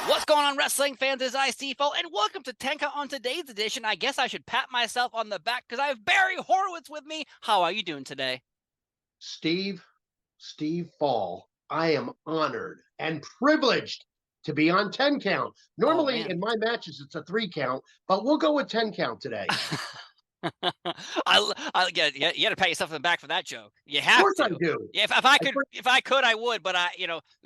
What's going on, wrestling fans? It's ICFO, and welcome to Tenka. On today's edition, I guess I should pat myself on the back because I have Barry Horowitz with me. How are you doing today? Steve Fall, I am honored and privileged to be on 10 count. Oh, Normally man. in my matches, it's a 3 count, but we'll go with 10 count today. Yeah, you got to pat yourself on the back for that joke. You Of have course I to. do. Yeah, if I could, I would. But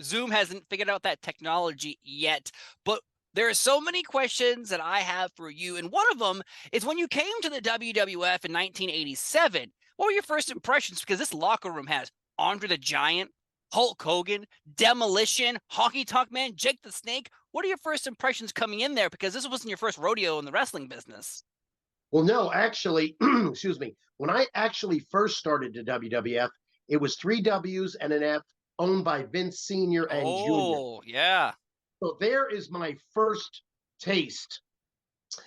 Zoom hasn't figured out that technology yet. But there are so many questions that I have for you, and one of them is when you came to the WWF in 1987. What were your first impressions? Because this locker room has Andre the Giant, Hulk Hogan, Demolition, Honky Tonk Man, Jake the Snake. What are your first impressions coming in there? Because this wasn't your first rodeo in the wrestling business. Well, no, actually, excuse me. When I actually first started to WWF, it was 3 W's and an F owned by Vince Sr. and Jr. Oh, yeah. So there is my first taste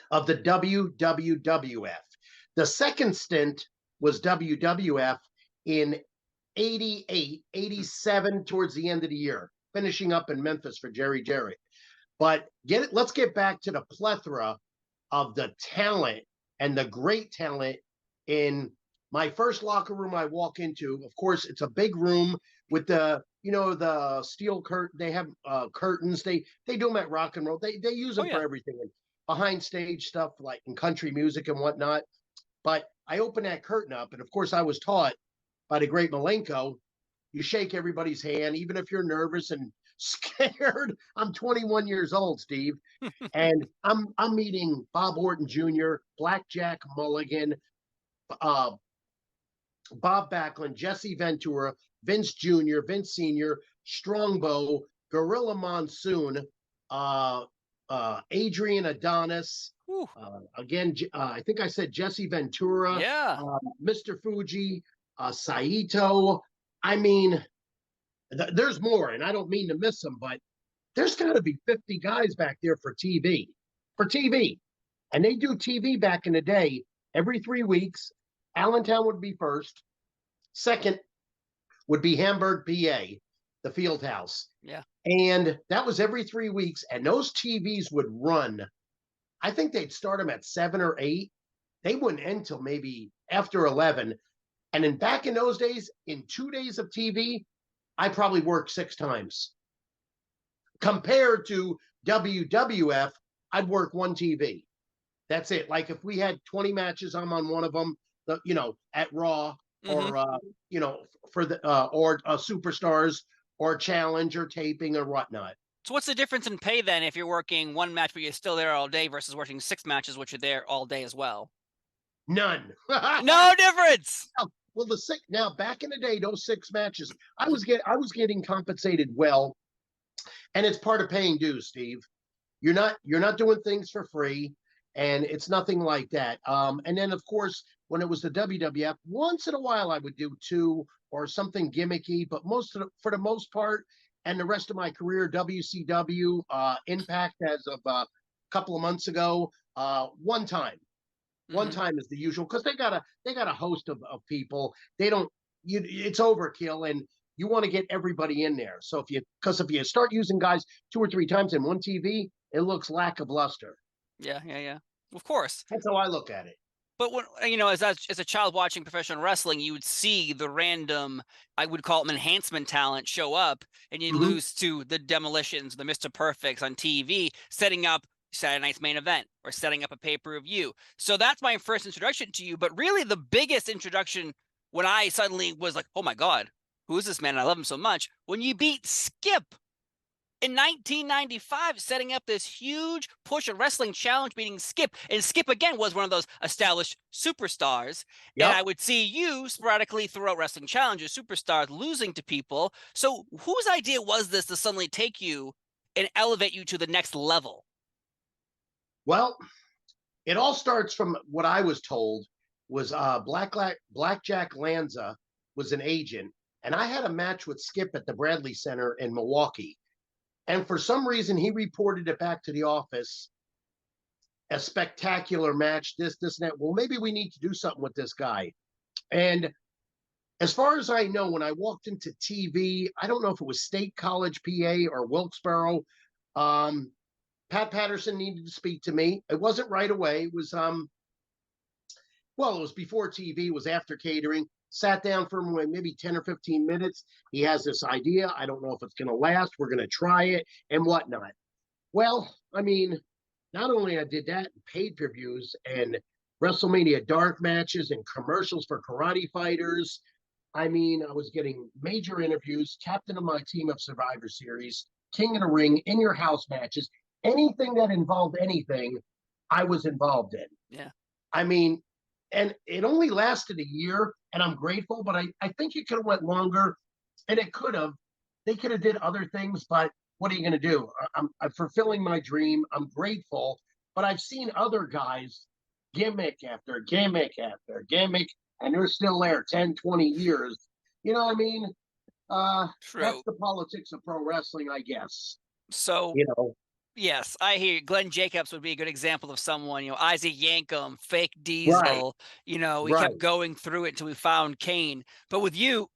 of the WWF. The second stint was WWF in 88, 87 towards the end of the year, finishing up in Memphis for Jerry Jarrett. But let's get back to the plethora of the talent and the great talent in my first locker room I walk into. Of course, it's a big room with the steel curtain. They have curtains. They do them at Rock and Roll. They use Oh, them for yeah. everything, and behind stage stuff like in country music and whatnot. But I opened that curtain up, and of course, I was taught by the great Malenko, you shake everybody's hand, even if you're nervous and scared. I'm 21 years old, Steve, and I'm meeting Bob Orton Jr., Blackjack Mulligan, uh, Bob Backlund, Jesse Ventura, Vince Jr., Vince Sr., Strongbow, Gorilla Monsoon, Adrian Adonis. Again, I think I said Jesse Ventura, Yeah. Mr. Fuji, Saito. I mean, there's more, and I don't mean to miss them, but there's got to be 50 guys back there for TV. For TV. And they do TV back in the day every 3 weeks. Allentown would be first. Second would be Hamburg, PA, the field house. Yeah. And that was every 3 weeks. And those TVs would run. I think they'd start them at 7 or 8. They wouldn't end till maybe after 11. And then back in those days, in 2 days of TV, I probably worked 6 times. Compared to WWF, I'd work one TV. That's it. Like if we had 20 matches, I'm on one of them, at Raw or, for the, or Superstars or Challenge or taping or whatnot. So what's the difference in pay then if you're working one match but you're still there all day versus working 6 matches which you're there all day as well? None. No difference. Well, now back in the day, those 6 matches, I was getting compensated well, and it's part of paying dues, Steve. You're not doing things for free, and it's nothing like that. And then of course, when it was the WWF, once in a while I would do 2 or something gimmicky, but for the most part, and the rest of my career, WCW, Impact as of a couple of months ago, one time. One time is the usual because they got a host of people. It's overkill, and you want to get everybody in there. So if you start using guys 2 or 3 times in one TV, it looks lack of luster. Yeah. Of course. That's how I look at it. But when as a child watching professional wrestling, you would see the random, I would call them enhancement talent, show up, and you lose to the Demolitions, the Mr. Perfects on TV, setting up Saturday night's main event or setting up a pay-per-view. So that's my first introduction to you. But really the biggest introduction when I suddenly was like, oh my God, who is this man? I love him so much. When you beat Skip in 1995, setting up this huge push of wrestling challenge, beating Skip. And Skip, again, was one of those established superstars. Yep. And I would see you sporadically throughout wrestling challenges, superstars losing to people. So whose idea was this to suddenly take you and elevate you to the next level? Well, it all starts from what I was told was Blackjack Lanza was an agent, and I had a match with Skip at the Bradley Center in Milwaukee. And for some reason, he reported it back to the office, a spectacular match, this, and that. Well, maybe we need to do something with this guy. And as far as I know, when I walked into TV, I don't know if it was State College, PA, or Wilkesboro, Pat Patterson needed to speak to me. It wasn't right away. It was well, it was before TV, it was after catering. Sat down for maybe 10 or 15 minutes. He has this idea. I don't know if it's going to last. We're going to try it and whatnot. Well, I mean, not only I did that, pay-per-views and WrestleMania dark matches and commercials for karate fighters. I mean, I was getting major interviews, captain of my team of Survivor Series, King of the Ring, in your house matches, anything that involved anything, I was involved in. Yeah. I mean, and it only lasted a year, and I'm grateful, but I think it could have went longer, and it could have. They could have did other things, but what are you going to do? I'm fulfilling my dream. I'm grateful, but I've seen other guys gimmick after gimmick after gimmick, and they're still there 10, 20 years. You know what I mean? True. That's the politics of pro wrestling, I guess. So, You know, yes, I hear you. Glenn Jacobs would be a good example of someone, Isaac Yankem, Fake right, Diesel, we right. kept going through it until we found Kane. But with you,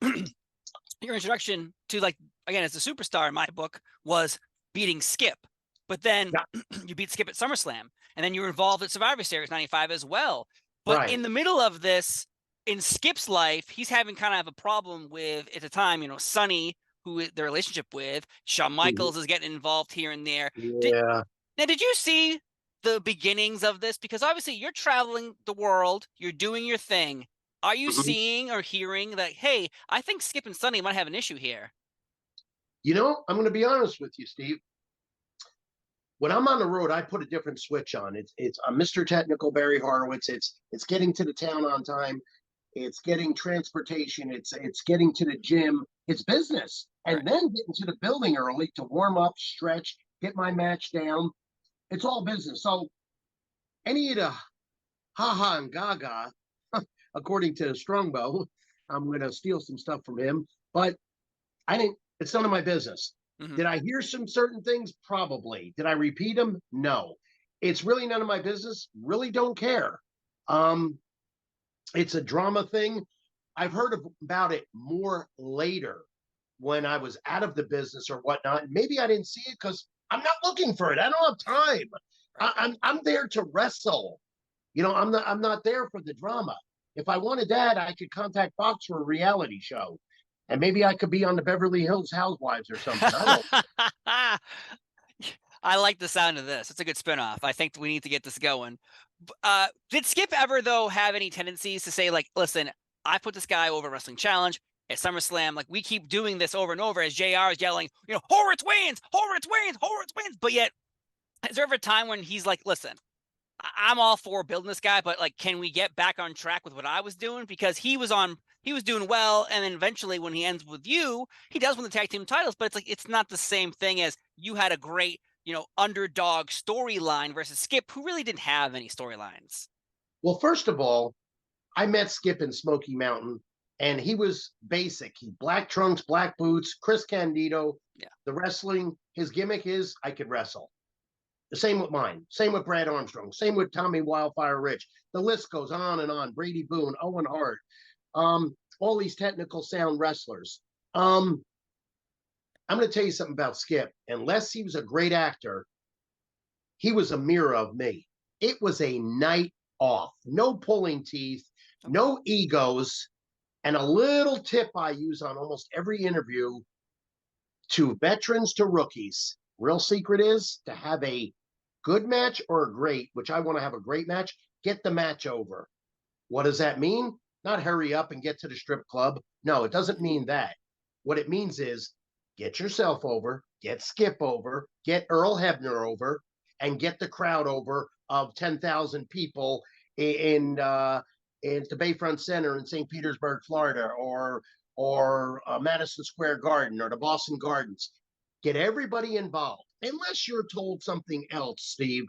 your introduction to, like, again, as a superstar in my book was beating Skip. But then Yeah, you beat Skip at SummerSlam, and then you were involved at Survivor Series 95 as well. But in right. the middle of this, in Skip's life, he's having kind of a problem with, at the time, Sonny, who the relationship with, Shawn Mhm. Michaels is getting involved here and there. Yeah. Now, did you see the beginnings of this? Because obviously you're traveling the world, you're doing your thing. Are you Mhm. seeing or hearing that, hey, I think Skip and Sonny might have an issue here? You know, I'm going to be honest with you, Steve. When I'm on the road, I put a different switch on. It's I'm Mr. Technical Barry Horowitz. It's getting to the town on time. It's getting transportation. It's getting to the gym. It's business, Right. and then getting to the building early to warm up, stretch, get my match down. It's all business. So any of the haha and gaga, according to Strongbow, I'm going to steal some stuff from him. But I didn't. It's none of my business. Mm-hmm. Did I hear some certain things? Probably. Did I repeat them? No. It's really none of my business. Really don't care. Um, it's a drama thing. I've heard about it more later when I was out of the business or whatnot. Maybe I didn't see it because I'm not looking for it. I don't have time. I'm there to wrestle. I'm not there for the drama. If I wanted that, I could contact Fox for a reality show, and maybe I could be on the Beverly Hills Housewives or something. I don't. I like the sound of this. It's a good spinoff. I think we need to get this going. Did Skip ever, though, have any tendencies to say, like, listen, I put this guy over Wrestling Challenge at SummerSlam. Like, we keep doing this over and over as JR is yelling, Horowitz wins, Horowitz wins, Horowitz wins. But yet, is there ever a time when he's like, listen, I'm all for building this guy, but, like, can we get back on track with what I was doing? Because he was doing well, and then eventually when he ends with you, he does win the tag team titles, but it's like, it's not the same thing as you had a great, underdog storyline versus Skip, who really didn't have any storylines. Well, first of all, I met Skip in Smoky Mountain, and he was basic. He black trunks, black boots, Chris Candido. Yeah. The wrestling, his gimmick is I could wrestle. The same with mine. Same with Brad Armstrong. Same with Tommy Wildfire Rich. The list goes on and on. Brady Boone, Owen Hart, all these technical sound wrestlers. I'm going to tell you something about Skip. Unless he was a great actor, he was a mirror of me. It was a night off. No pulling teeth, no egos, and a little tip I use on almost every interview to veterans to rookies. Real secret is to have a good match or a great, which I want to have a great match, get the match over. What does that mean? Not hurry up and get to the strip club. No, it doesn't mean that. What it means is get yourself over, get Skip over, get Earl Hebner over, and get the crowd over of 10,000 people in the Bayfront Center in St. Petersburg, Florida, or Madison Square Garden or the Boston Gardens. Get everybody involved. Unless you're told something else, Steve.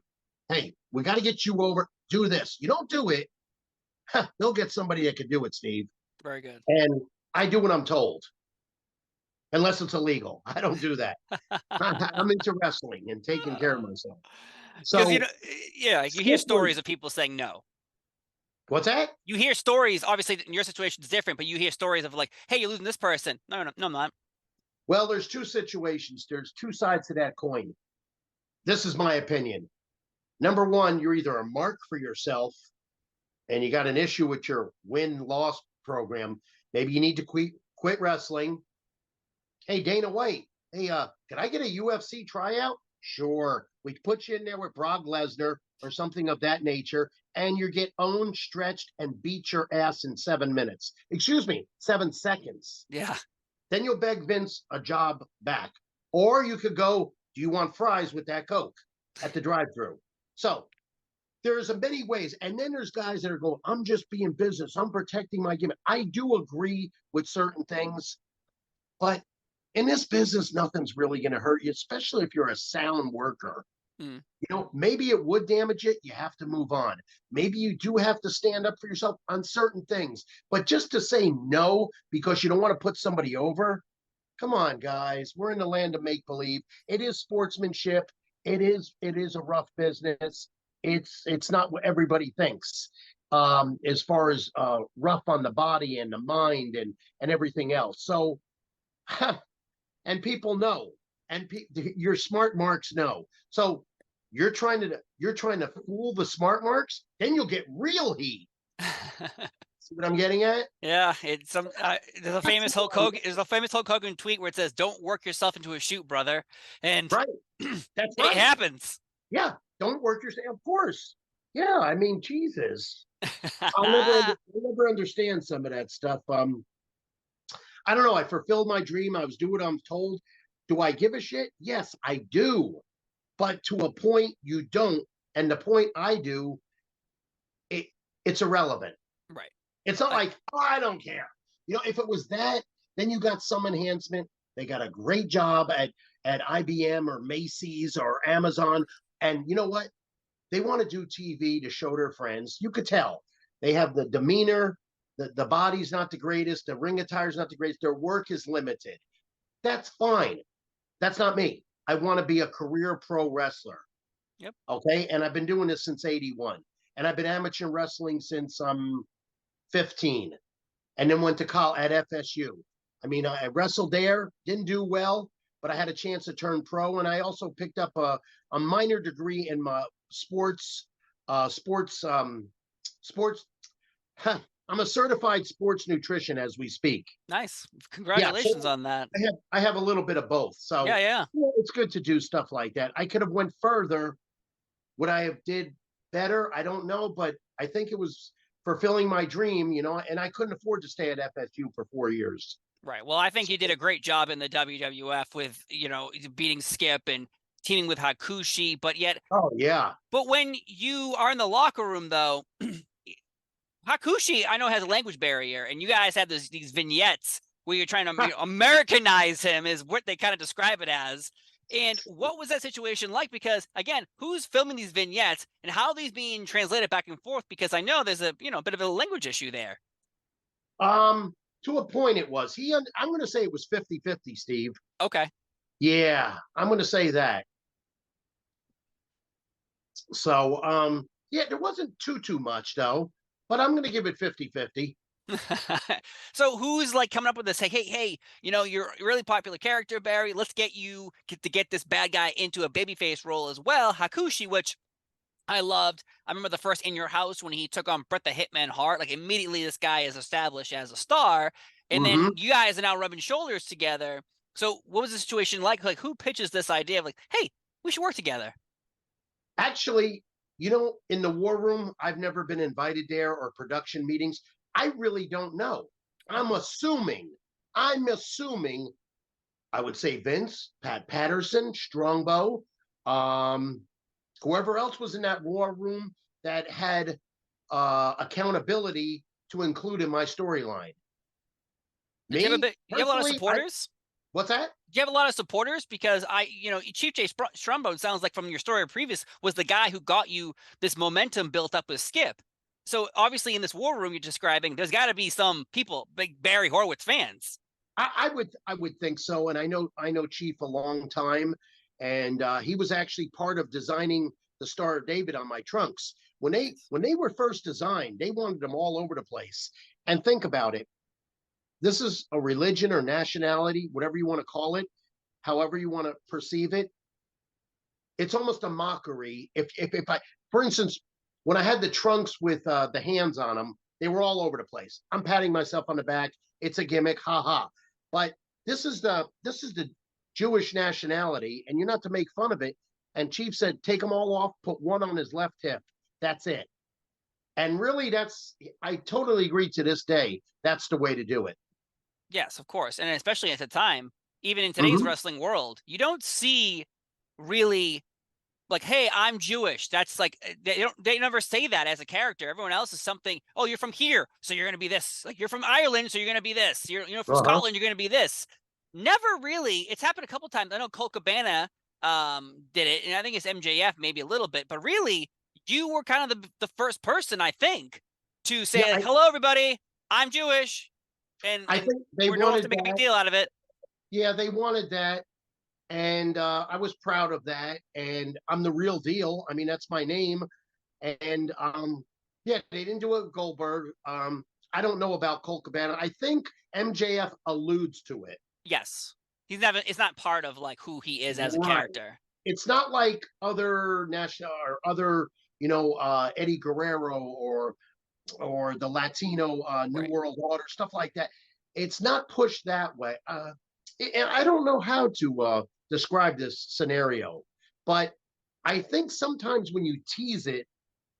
Hey, we got to get you over. Do this. You don't do it, they'll get somebody that can do it, Steve. Very good. And I do what I'm told. Unless it's illegal. I don't do that. I'm into wrestling and taking care of myself. So, you hear stories of people saying no. What's that? You hear stories, obviously, in your situation is different, but you hear stories of like, hey, you're losing this person. No, I'm not. Well, there's two situations. There's two sides to that coin. This is my opinion. Number one, you're either a mark for yourself and you got an issue with your win-loss program. Maybe you need to quit wrestling. Hey, Dana White, hey, can I get a UFC tryout? Sure. We put you in there with Brock Lesnar or something of that nature, and you get owned, stretched, and beat your ass in 7 minutes. Excuse me, 7 seconds. Yeah. Then you'll beg Vince a job back. Or you could go, do you want fries with that Coke at the drive-thru? So there's many ways. And then there's guys that are going, I'm just being business. I'm protecting my gimmick. I do agree with certain things, but in this business, nothing's really going to hurt you, especially if you're a sound worker. You know, maybe it would damage it. You have to move on. Maybe you do have to stand up for yourself on certain things. But just to say no because you don't want to put somebody over, come on, guys. We're in the land of make-believe. It is sportsmanship. It is a rough business. It's not what everybody thinks as far as rough on the body and the mind and everything else. So, and people know, and your smart marks know. So you're trying to fool the smart marks, then you'll get real heat. See what I'm getting at? Yeah, it's some there's a famous Hulk Hogan tweet where it says, "Don't work yourself into a shoot, brother," and right, that's right. It happens. Yeah, don't work yourself. Of course. Yeah, I mean, Jesus, I'll never understand some of that stuff. I don't know. I fulfilled my dream. I was doing what I'm told. Do I give a shit? Yes, I do. But to a point, you don't. And the point I do, it's irrelevant. Right. It's not like, oh, I don't care. You know, if it was that, then you got some enhancement. They got a great job at IBM or Macy's or Amazon. And you know what? They want to do TV to show their friends. You could tell. They have the demeanor. The body's not the greatest. The ring attire's not the greatest. Their work is limited. That's fine. That's not me. I want to be a career pro wrestler. Yep. Okay. And I've been doing this since 81. And I've been amateur wrestling since I'm 15. And then went to college at FSU. I mean, I wrestled there, didn't do well, but I had a chance to turn pro. And I also picked up a minor degree in my sports. I'm a certified sports nutrition as we speak. Nice. Congratulations on that. I have a little bit of both. So yeah, it's good to do stuff like that. I could have went further. Would I have did better? I don't know, but I think it was fulfilling my dream, you know, and I couldn't afford to stay at FSU for 4 years. Right. Well, I think you did a great job in the WWF with, you know, beating Skip and teaming with Hakushi, but yet. Oh, yeah. But when you are in the locker room, though, Hakushi, I know, has a language barrier, and you guys have these vignettes where you're trying to Americanize him, is what they kind of describe it as. And what was that situation like? Because, again, who's filming these vignettes, and how are these being translated back and forth? Because I know there's a bit of a language issue there. To a point it was. I'm going to say it was 50-50, Steve. Okay. Yeah, I'm going to say that. So, yeah, there wasn't too much, though. But I'm going to give it 50-50. So who's like coming up with this? Hey, you know, you're a really popular character, Barry. Let's get this bad guy into a babyface role as well. Hakushi, which I loved. I remember the first In Your House when he took on Bret the Hitman Hart. Like, immediately this guy is established as a star. And then you guys are now rubbing shoulders together. So what was the situation like? Like, who pitches this idea of like, hey, we should work together? Actually, you know, in the war room, I've never been invited there or production meetings. I really don't know. I'm assuming, I would say Vince, Pat Patterson, Strongbow, whoever else was in that war room that had accountability to include in my storyline. You have a lot of supporters? What's that? Do you have a lot of supporters? Because Chief Jay Strumbo, sounds like from your story previous, was the guy who got you this momentum built up with Skip. So obviously in this war room you're describing, there's got to be some people, big Barry Horowitz fans. I would think so. And I know Chief a long time, and he was actually part of designing the Star of David on my trunks. When they were first designed, they wanted them all over the place. And think about it. This is a religion or nationality, whatever you want to call it, however you want to perceive it. it's almost a mockery. If I, for instance, when I had the trunks with the hands on them, they were all over the place. I'm patting myself on the back. It's a gimmick, haha. But this is the Jewish nationality, and you're not to make fun of it. And Chief said, take them all off, put one on his left hip. That's it. And really, I totally agree to this day. That's the way to do it. Yes, of course. And especially at the time, even in today's Mhm. wrestling world, you don't see really like, hey, I'm Jewish. That's like they never say that as a character. Everyone else is something, oh, you're from here, so you're gonna be this. Like you're from Ireland, so you're gonna be this. You're from Uh-huh. Scotland, you're gonna be this. Never really. It's happened a couple times. I know Colt Cabana did it, and I think it's MJF maybe a little bit, but really, you were kind of the first person, I think, to Yeah, say, like, hello, everybody, I'm Jewish. I And think they we don't have wanted to make a big that. deal out of it. Yeah, they wanted that. And I was proud of that. And I'm the real deal. I mean, that's my name. And yeah, they didn't do it with Goldberg. I don't know about Colt Cabana. I think MJF alludes to it. Yes. He's never it's not part of like who he is as a Right. character. It's not like other national or other, Eddie Guerrero or the Latino New Right. World Order, stuff like that. It's not pushed that way. And I don't know how to describe this scenario, but I think sometimes when you tease it,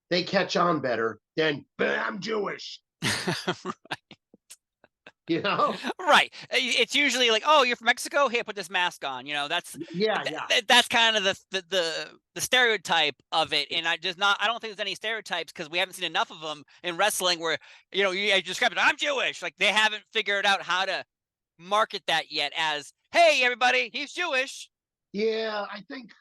they catch on better than I'm Jewish, you know? Right. It's usually like, oh, you're from Mexico. Here, put this mask on. Yeah, yeah. That's kind of the stereotype of it. And I don't think there's any stereotypes because we haven't seen enough of them in wrestling where you describe it. I'm Jewish. Like they haven't figured out how to market that yet as, hey, everybody, he's Jewish. Yeah, I think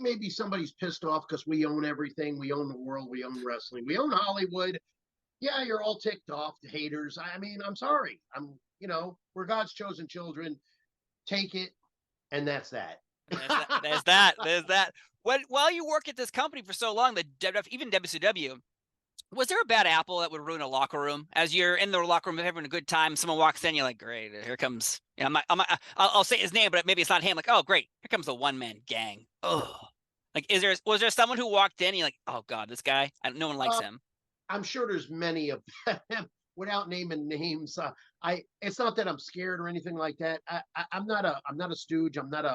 maybe somebody's pissed off because we own everything. We own the world. We own wrestling. We own Hollywood. Yeah, you're all ticked off, the haters. I mean, I'm sorry. We're God's chosen children. Take it, and that's that. And there's that. While you work at this company for so long, even WCW, was there a bad apple that would ruin a locker room? As you're in the locker room having a good time, someone walks in, you're like, great, here comes. I'll say his name, but maybe it's not him. Like, oh, great, here comes a one-man gang. Oh, like, was there someone who walked in? And you're like, oh God, this guy, no one likes uh, him. I'm sure there's many of them without naming names. It's not that I'm scared or anything like that. I'm not a stooge. I'm not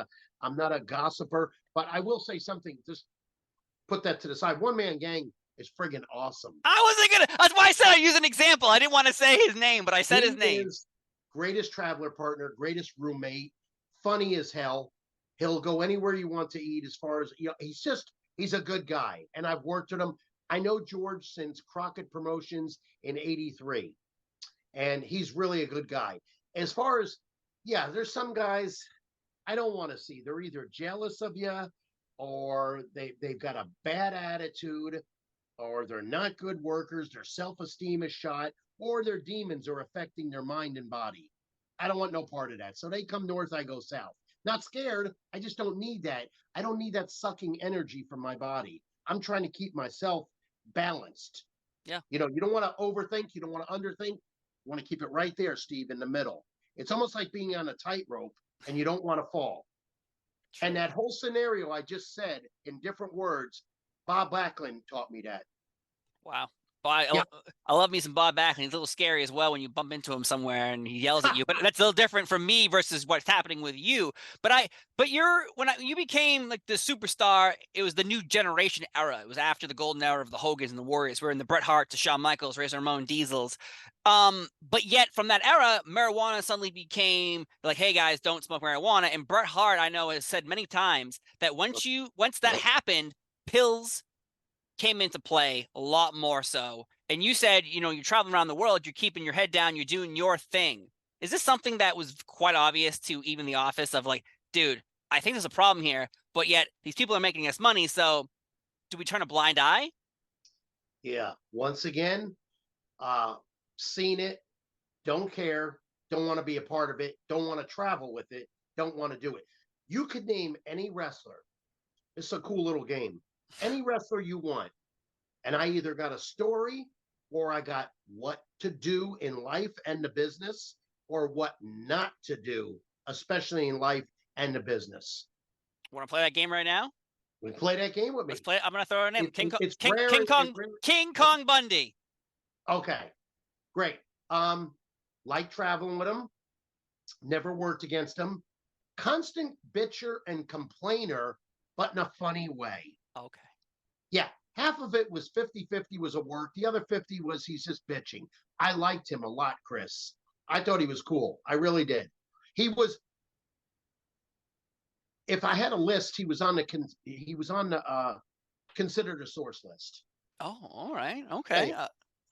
a gossiper. But I will say something. Just put that to the side. One man gang is friggin' awesome. I wasn't gonna. That's why I said I use an example. I didn't want to say his name, but I said He his name. is greatest traveler partner, greatest roommate, funny as hell. He'll go anywhere you want to eat. As far as he's a good guy, and I've worked with him. I know George since Crockett Promotions in '83, and he's really a good guy. As far as yeah, there's some guys I don't want to see. They're either jealous of you, or they've got a bad attitude, or they're not good workers, their self-esteem is shot, or their demons are affecting their mind and body. I don't want no part of that. So they come north, I go south. Not scared. I just don't need that. I don't need that sucking energy from my body. I'm trying to keep myself balanced. Yeah. You don't want to overthink, you don't want to underthink. You want to keep it right there, Steve, in the middle. It's almost like being on a tightrope and you don't want to fall. True. And that whole scenario I just said in different words, Bob Backlund taught me that. Wow. I love me some Bob Backlund. He's a little scary as well when you bump into him somewhere and he yells at you. But that's a little different from me versus what's happening with you. But you became like the superstar, it was the new generation era. It was after the golden era of the Hogans and the Warriors. We're in the Bret Hart to Shawn Michaels, Razor Ramon Diesels. But yet from that era, marijuana suddenly became like, hey guys, don't smoke marijuana. And Bret Hart, I know, has said many times that once that happened, pills came into play a lot more so. And you said, you're traveling around the world, you're keeping your head down, you're doing your thing. Is this something that was quite obvious to even the office of like, dude, I think there's a problem here, but yet these people are making us money. So do we turn a blind eye? Yeah. Once again, seen it, don't care, don't want to be a part of it, don't want to travel with it, don't want to do it. You could name any wrestler. It's a cool little game. Any wrestler you want. And I either got a story or I got what to do in life and the business or what not to do, especially in life and the business. Want to play that game right now? We play that game with me. Let's play. I'm gonna throw a name. It's King rare. King Kong Bundy. Okay, great. Like traveling with him. Never worked against him. Constant bitcher and complainer, but in a funny way. Okay. Yeah, half of it was 50-50 was a work. The other 50 was he's just bitching. I liked him a lot, Chris. I thought he was cool. I really did. He was. If I had a list, he was on the considered a source list. Oh, all right. Okay.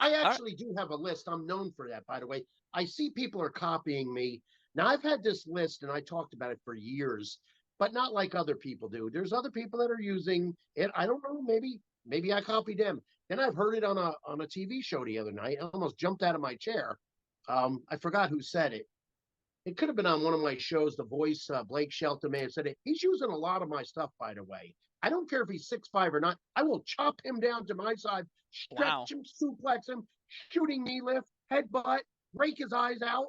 I actually do have a list. I'm known for that, by the way. I see people are copying me. Now, I've had this list, and I talked about it for years, but not like other people do. There's other people that are using it. I don't know. Maybe I copied them. Then I've heard it on a TV show the other night. I almost jumped out of my chair. I forgot who said it. It could have been on one of my shows, The Voice. Blake Shelton may have said it. He's using a lot of my stuff, by the way. I don't care if he's 6'5" or not. I will chop him down to my side, stretch him, suplex him, shooting knee lift, headbutt, break his eyes out.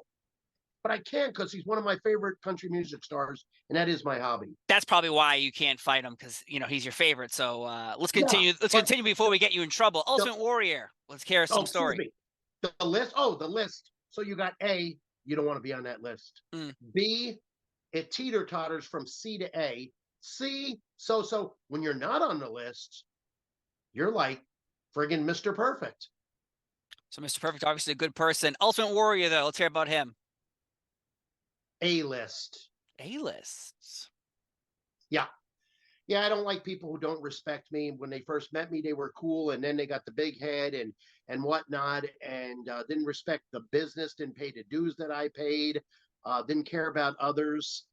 But I can't because he's one of my favorite country music stars, and that is my hobby. That's probably why you can't fight him, because he's your favorite. So let's continue. Let's continue before we get you in trouble. Ultimate Warrior. Let's hear some story. The list. Oh, the list. So you got A. You don't want to be on that list. B. It teeter-totters from C to A. C. So when you're not on the list, you're like friggin' Mr. Perfect. So Mr. Perfect, obviously a good person. Ultimate Warrior, though. Let's hear about him. A-list. A-lists. Yeah. Yeah, I don't like people who don't respect me. When they first met me, they were cool, and then they got the big head and whatnot, and didn't respect the business, didn't pay the dues that I paid, didn't care about others.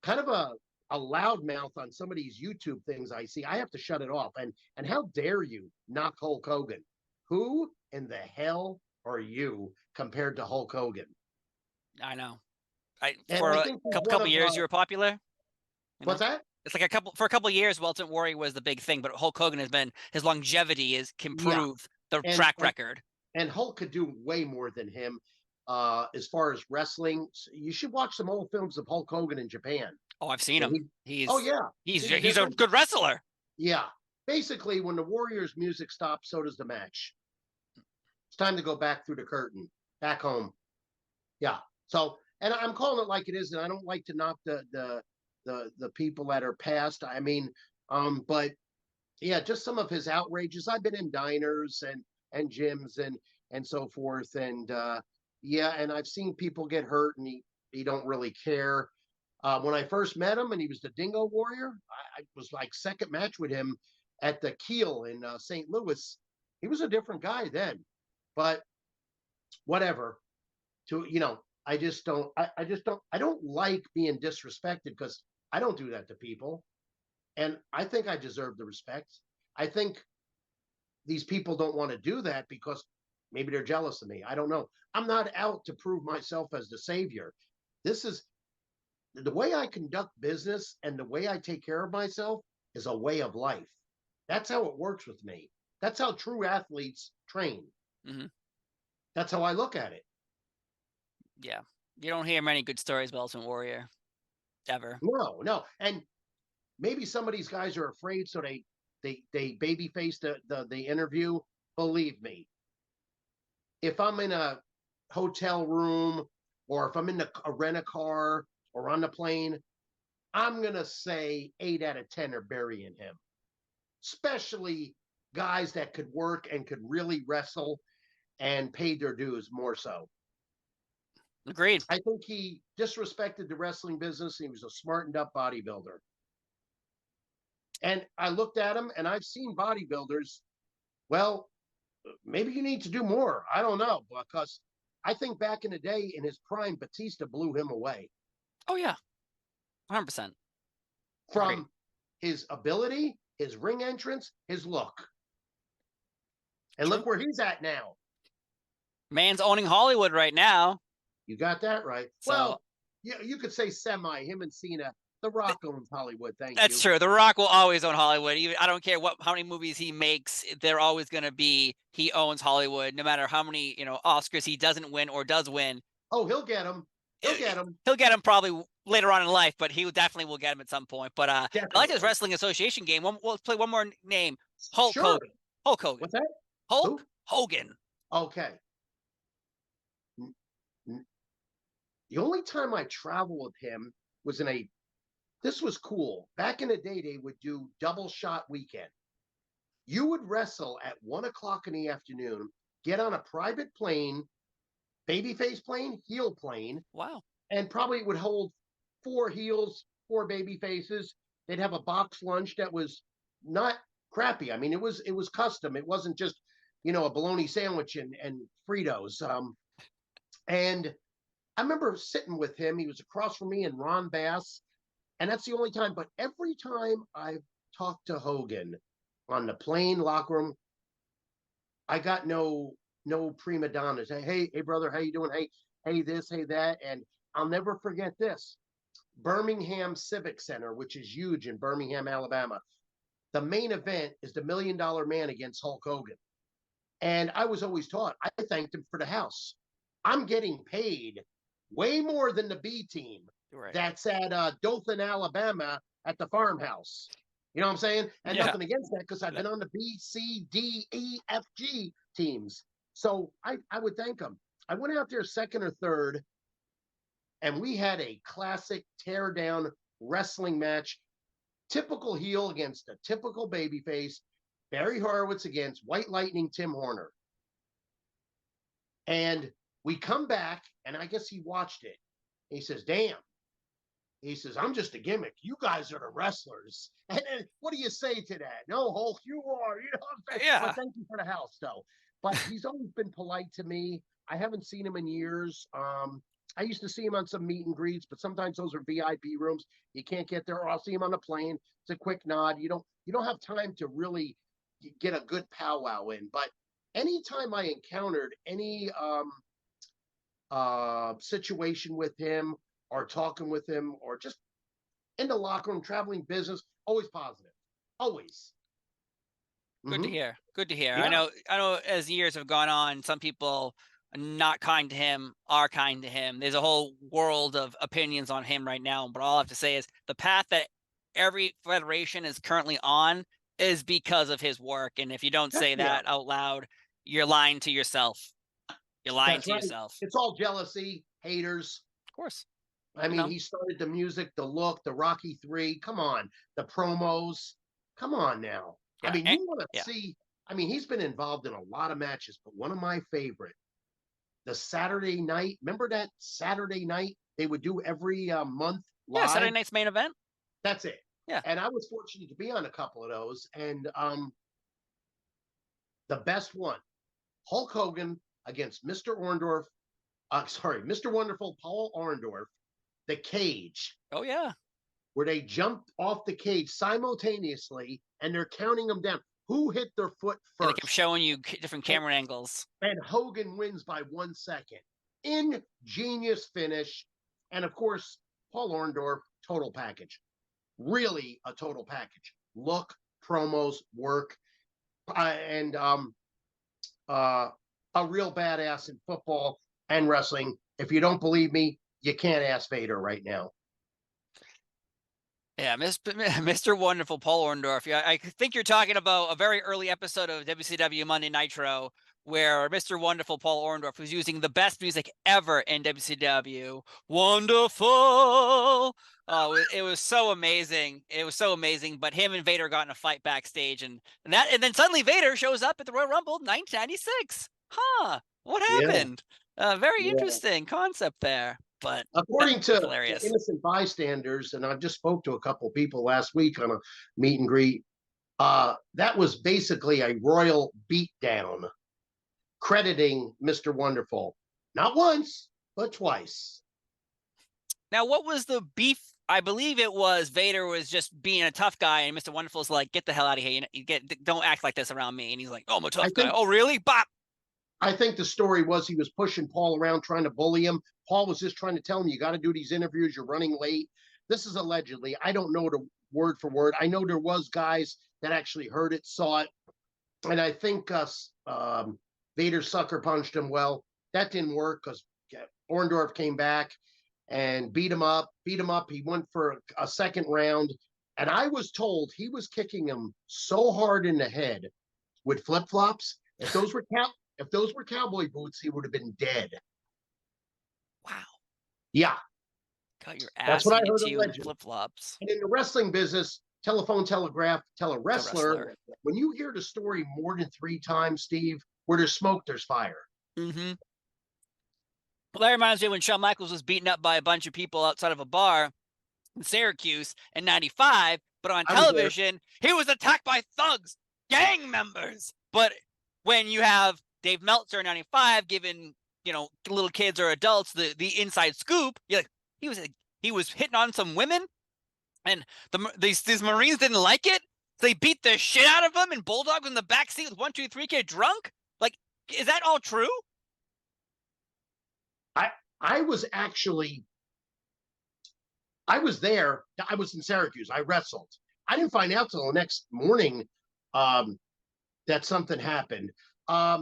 Kind of a loudmouth on some of these YouTube things I see. I have to shut it off. And how dare you knock Hulk Hogan? Who in the hell are you compared to Hulk Hogan? I know. For a couple years, you were popular. What's that? It's like for a couple of years, Ultimate Warrior was the big thing, but Hulk Hogan his longevity can prove the track record. And Hulk could do way more than him as far as wrestling. You should watch some old films of Hulk Hogan in Japan. Oh, I've seen him. He's a good wrestler. Yeah. Basically, when the Warriors' music stops, so does the match. It's time to go back through the curtain, back home. Yeah. So, and I'm calling it like it is, and I don't like to knock the people that are past. I mean, but yeah, just some of his outrages. I've been in diners and gyms and so forth, and yeah, and I've seen people get hurt, and he don't really care. When I first met him, and he was the Dingo Warrior, I was like second match with him at the Keel in St. Louis. He was a different guy then, but whatever. I don't like being disrespected, because I don't do that to people. And I think I deserve the respect. I think these people don't want to do that because maybe they're jealous of me. I don't know. I'm not out to prove myself as the savior. This is the way I conduct business, and the way I take care of myself is a way of life. That's how it works with me. That's how true athletes train. Mm-hmm. That's how I look at it. Yeah. You don't hear many good stories about Ultimate Warrior ever. No. And maybe some of these guys are afraid, so they babyface the interview. Believe me, if I'm in a hotel room, or if I'm in a rent-a-car or on the plane, I'm going to say 8 out of 10 are burying him. Especially guys that could work and could really wrestle and paid their dues more so. Agreed. I think he disrespected the wrestling business. He was a smartened up bodybuilder. And I looked at him, and I've seen bodybuilders. Well, maybe you need to do more. I don't know, because I think back in the day, in his prime, Batista blew him away. Oh, yeah. 100%. From his ability, his ring entrance, his look. And look where he's at now. Man's owning Hollywood right now. You got that right. So, well, you could say semi. Him and Cena. The Rock owns Hollywood. That's true. The Rock will always own Hollywood. Even I don't care how many movies he makes. They're always going to be he owns Hollywood. No matter how many Oscars he doesn't win or does win. Oh, he'll get them. He'll get them. He'll get them probably later on in life, but he definitely will get him at some point. But I like his Definitely. wrestling association game. Let's play one more name. Hulk Sure. Hogan. Hulk Hogan. What's that? Hulk Who? Hogan. Okay. N- n- The only time I traveled with him was this was cool. Back in the day, they would do double shot weekend. You would wrestle at 1 o'clock in the afternoon, get on a private plane, babyface plane, heel plane, Wow. and probably it would hold 4 heels, 4 baby faces. They'd have a box lunch that was not crappy. I mean, it was custom. It wasn't just a bologna sandwich and Fritos. And I remember sitting with him. He was across from me and Ron Bass, and that's the only time. But every time I've talked to Hogan on the plane locker room, I got no prima donnas. Hey brother, how you doing? Hey this, hey that, and I'll never forget this. Birmingham Civic Center, which is huge in Birmingham, Alabama. The main event is the $1 Million Man against Hulk Hogan. And I was always taught, I thanked him for the house. I'm getting paid way more than the B team Right. that's at Dothan, Alabama at the farmhouse. You know what I'm saying? And Yeah. nothing against that because I've been on the B, C, D, E, F, G teams. So I would thank him. I went out there second or third, and we had a classic tear down wrestling match. Typical heel against a typical babyface. Barry Horowitz against White Lightning Tim Horner. And we come back, and I guess he watched it. He says, damn. He says, I'm just a gimmick. You guys are the wrestlers. And then, what do you say to that? No, Hulk, you are. You know what I'm saying? Yeah. But thank you for the house, though. But he's always been polite to me. I haven't seen him in years. I used to see him on some meet and greets, but sometimes those are VIP rooms. You can't get there, or I'll see him on the plane. It's a quick nod. You don't have time to really get a good powwow in. But anytime I encountered any situation with him or talking with him or just in the locker room, traveling business, always positive. Always. Good to hear. Good to hear. Yeah. I know as years have gone on, some people are not kind to him, are kind to him. There's a whole world of opinions on him right now. But all I have to say is the path that every federation is currently on is because of his work. And if you don't say that out loud, you're lying to yourself. You're lying That's to right. yourself. It's all jealousy, haters. Of course. I mean, he started the music, the look, the Rocky 3. Come on. The promos. Come on now. Yeah, I mean, you want to see. I mean, he's been involved in a lot of matches, but one of my favorite, the Saturday night. Remember that Saturday night they would do every month live? Yeah, Saturday night's main event. That's it. Yeah. And I was fortunate to be on a couple of those. And the best one, Hulk Hogan against Mr. Orndorff. Mr. Wonderful Paul Orndorff, the cage. Oh, yeah. Where they jumped off the cage simultaneously and they're counting them down. Who hit their foot first? And they kept showing you different camera angles. And Hogan wins by 1 second. Ingenious finish. And of course, Paul Orndorff, total package. Really a total package. Look, promos, work, and a real badass in football and wrestling. If you don't believe me, you can't ask Vader right now. Yeah, Mr. Wonderful Paul Orndorff. Yeah, I think you're talking about a very early episode of WCW Monday Nitro where Mr. Wonderful Paul Orndorff was using the best music ever in WCW. Wonderful. It was so amazing. It was so amazing. But him and Vader got in a fight backstage, and then suddenly Vader shows up at the Royal Rumble 1996. Huh? What happened? Very interesting concept there. But according to innocent bystanders, and I've just spoke to a couple of people last week on a meet and greet, that was basically a royal beatdown, crediting Mr. Wonderful. Not once, but twice. Now, what was the beef? I believe it was Vader was just being a tough guy, and Mr. Wonderful's like, "Get the hell out of here! Don't act like this around me." And he's like, "Oh, I'm a tough guy. Oh, really? Bop." I think the story was he was pushing Paul around, trying to bully him. Paul was just trying to tell him, you got to do these interviews. You're running late. This is allegedly. I don't know the word for word. I know there was guys that actually heard it, saw it. And I think Vader sucker punched him. Well, that didn't work because Orndorff came back and beat him up. He went for a second round. And I was told he was kicking him so hard in the head with flip-flops. If those were cowboy boots, he would have been dead. Wow. Yeah. Got your That's ass what I handed heard to of you in legend. flip-flops. And in the wrestling business, telephone, telegraph, tell a wrestler. When you hear the story more than 3 times, Steve, where there's smoke, there's fire. Mm-hmm. Well, that reminds me when Shawn Michaels was beaten up by a bunch of people outside of a bar in Syracuse in '95, but on television, he was attacked by thugs, gang members. But when you have Dave Meltzer in '95 giving, little kids or adults the inside scoop, you're like, he was hitting on some women, and these Marines didn't like it. So they beat the shit out of him, and Bulldog was in the back seat with 1, 2, 3 kid drunk. Like, is that all true? I was there. I was in Syracuse. I wrestled. I didn't find out till the next morning that something happened. I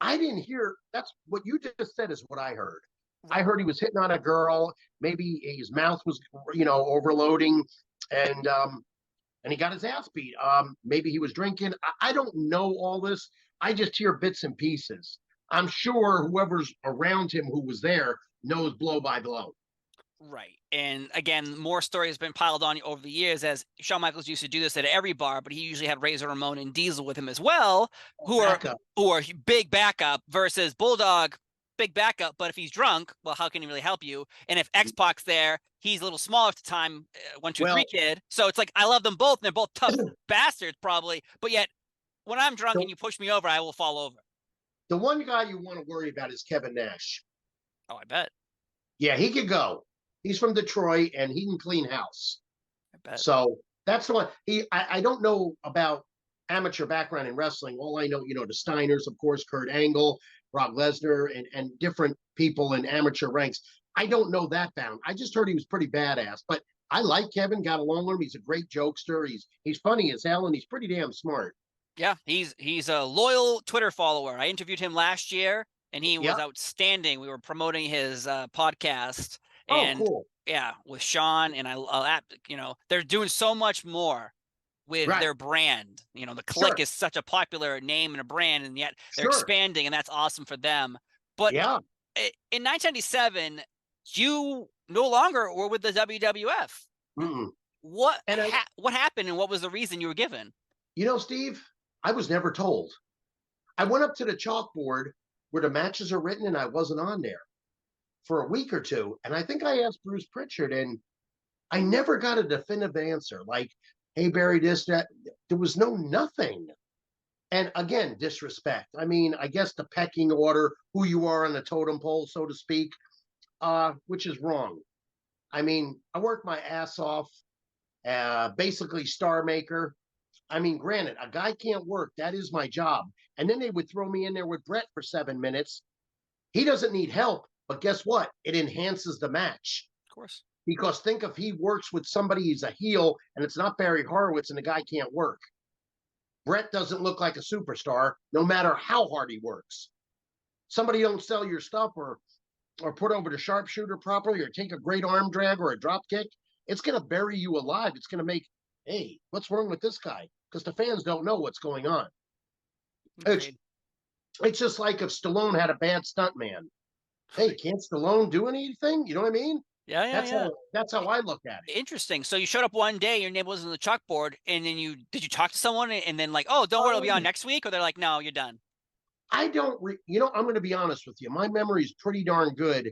didn't hear. That's what you just said is what I heard. I heard he was hitting on a girl. Maybe his mouth was, overloading, and he got his ass beat. Maybe he was drinking. I don't know all this. I just hear bits and pieces. I'm sure whoever's around him who was there knows blow by blow. Right. And again, more story has been piled on over the years, as Shawn Michaels used to do this at every bar, but he usually had Razor Ramon and Diesel with him as well, who are big backup, versus Bulldog, big backup. But if he's drunk, well, how can he really help you? And if X-Pac's there, he's a little smaller at the time, 1, 2, 3 kid. So it's like, I love them both, and they're both tough bastards probably. But yet, when I'm drunk and you push me over, I will fall over. The one guy you want to worry about is Kevin Nash. Oh, I bet. Yeah, he could go. He's from Detroit, and he can clean house. I bet. So that's the one. I don't know about amateur background in wrestling. All I know, the Steiners, of course, Kurt Angle, Brock Lesnar, and different people in amateur ranks. I don't know that bound. I just heard he was pretty badass. But I like Kevin, got along with him. He's a great jokester. He's funny as hell, and he's pretty damn smart. Yeah, he's a loyal Twitter follower. I interviewed him last year, and he was outstanding. We were promoting his podcast. And cool. Yeah, with Shawn, and they're doing so much more with their brand. The Click is such a popular name and a brand, and yet they're expanding, and that's awesome for them. But in 1997, you no longer were with the WWF. Mm-mm. What happened, and what was the reason you were given? Steve, I was never told. I went up to the chalkboard where the matches are written, and I wasn't on there for a week or two. And I think I asked Bruce Pritchard, and I never got a definitive answer. Like, hey, Barry, this, that. There was nothing. And again, disrespect. I mean, I guess the pecking order, who you are on the totem pole, so to speak, which is wrong. I mean, I worked my ass off, basically star maker. I mean, granted, a guy can't work. That is my job. And then they would throw me in there with Brett for 7 minutes. He doesn't need help, but guess what? It enhances the match. Of course. Because think if he works with somebody, he's a heel, and it's not Barry Horowitz, and the guy can't work. Brett doesn't look like a superstar, no matter how hard he works. Somebody don't sell your stuff or put over the sharpshooter properly or take a great arm drag or a drop kick, it's going to bury you alive. It's going to make, hey, what's wrong with this guy? Because the fans don't know what's going on. It's just like if Stallone had a bad stuntman. Hey, can't Stallone do anything? You know what I mean? Yeah. That's how I look at it. Interesting. So you showed up one day, your name wasn't on the chalkboard, and then did you talk to someone and then like, oh, don't worry, it'll be on next week? Or they're like, no, you're done. I don't, I'm going to be honest with you. My memory is pretty darn good.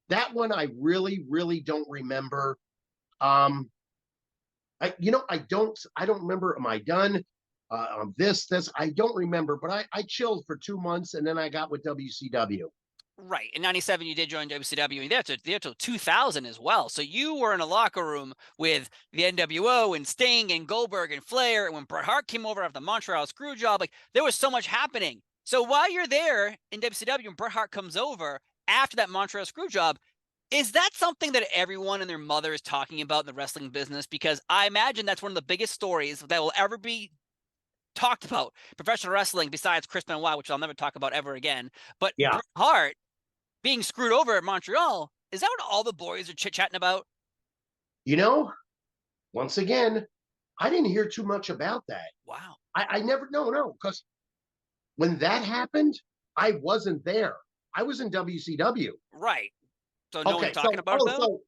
That one I really, really don't remember. I don't remember. Am I done? This, I don't remember, but I chilled for 2 months, and then I got with WCW. Right. In 97, you did join WCW, and there till 2000 as well. So you were in a locker room with the NWO and Sting and Goldberg and Flair. And when Bret Hart came over after the Montreal screw job, like there was so much happening. So while you're there in WCW and Bret Hart comes over after that Montreal screw job, is that something that everyone and their mother is talking about in the wrestling business? Because I imagine that's one of the biggest stories that will ever be talked about professional wrestling besides Chris Benoit, which I'll never talk about ever again. But Bret Hart being screwed over at Montreal, Is that what all the boys are chit-chatting about? You know, once again, I didn't hear too much about that. Wow. I never, no, because when that happened, I wasn't there. I was in WCW. Right. So no one's Okay, talking about it though?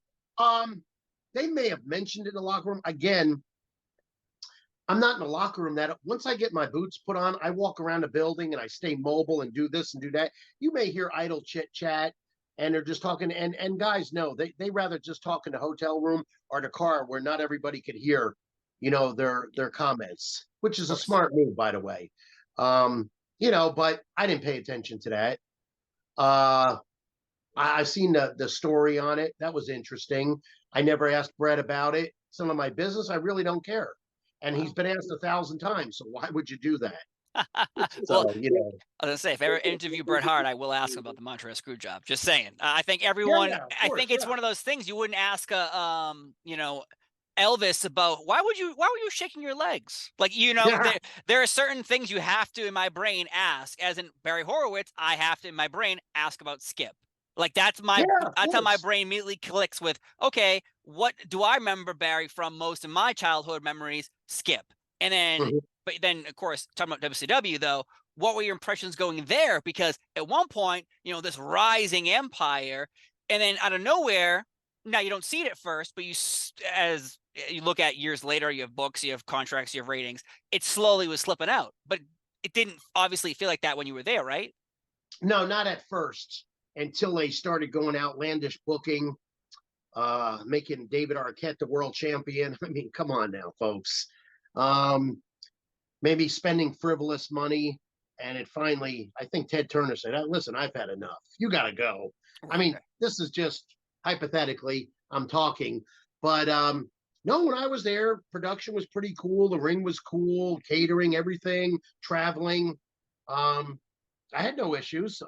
they may have mentioned it in the locker room. Again, I'm not in the locker room that once I get my boots put on, I walk around the building and I stay mobile and do this and do that. You may hear idle chit chat and they're just talking and guys know they rather just talk in the hotel room or the car where not everybody could hear, their comments, which is Of a course. smart move, by the way. But I didn't pay attention to that. Uh I've seen the story on it. That was interesting. I never asked Brett about it. It's none of my business. I really don't care. And he's Wow. been asked 1,000 times. So why would you do that? Well, So, I was gonna say, if I ever interview Bret Hart, I will ask him about the Montreal screw job. Just saying. I think everyone. yeah, of I course, think it's yeah, one of those things you wouldn't ask a Elvis about why were you shaking your legs? Like, yeah, there are certain things you have to in my brain ask. As in Barry Horowitz, I have to in my brain ask about Skip. Like yeah, of that's how my course. brain immediately clicks with, okay, what do I remember Barry from most of my childhood memories? Skip. And then Mhm. but then of course talking about WCW though, what were your impressions going there? Because at one point, this rising empire, and then out of nowhere, now you don't see it at first, but as you look at years later, you have books, you have contracts, you have ratings. It slowly was slipping out, but it didn't obviously feel like that when you were there, right? No, not at first until they started going outlandish booking, making David Arquette the world champion. I mean, come on now, folks. Um, Maybe spending frivolous money. And it finally, I think Ted Turner said, listen, I've had enough. You got to go. I mean, Okay. this is just hypothetically, I'm talking. But no, when I was there, production was pretty cool. The ring was cool, catering, everything, traveling. Um, I had no issues.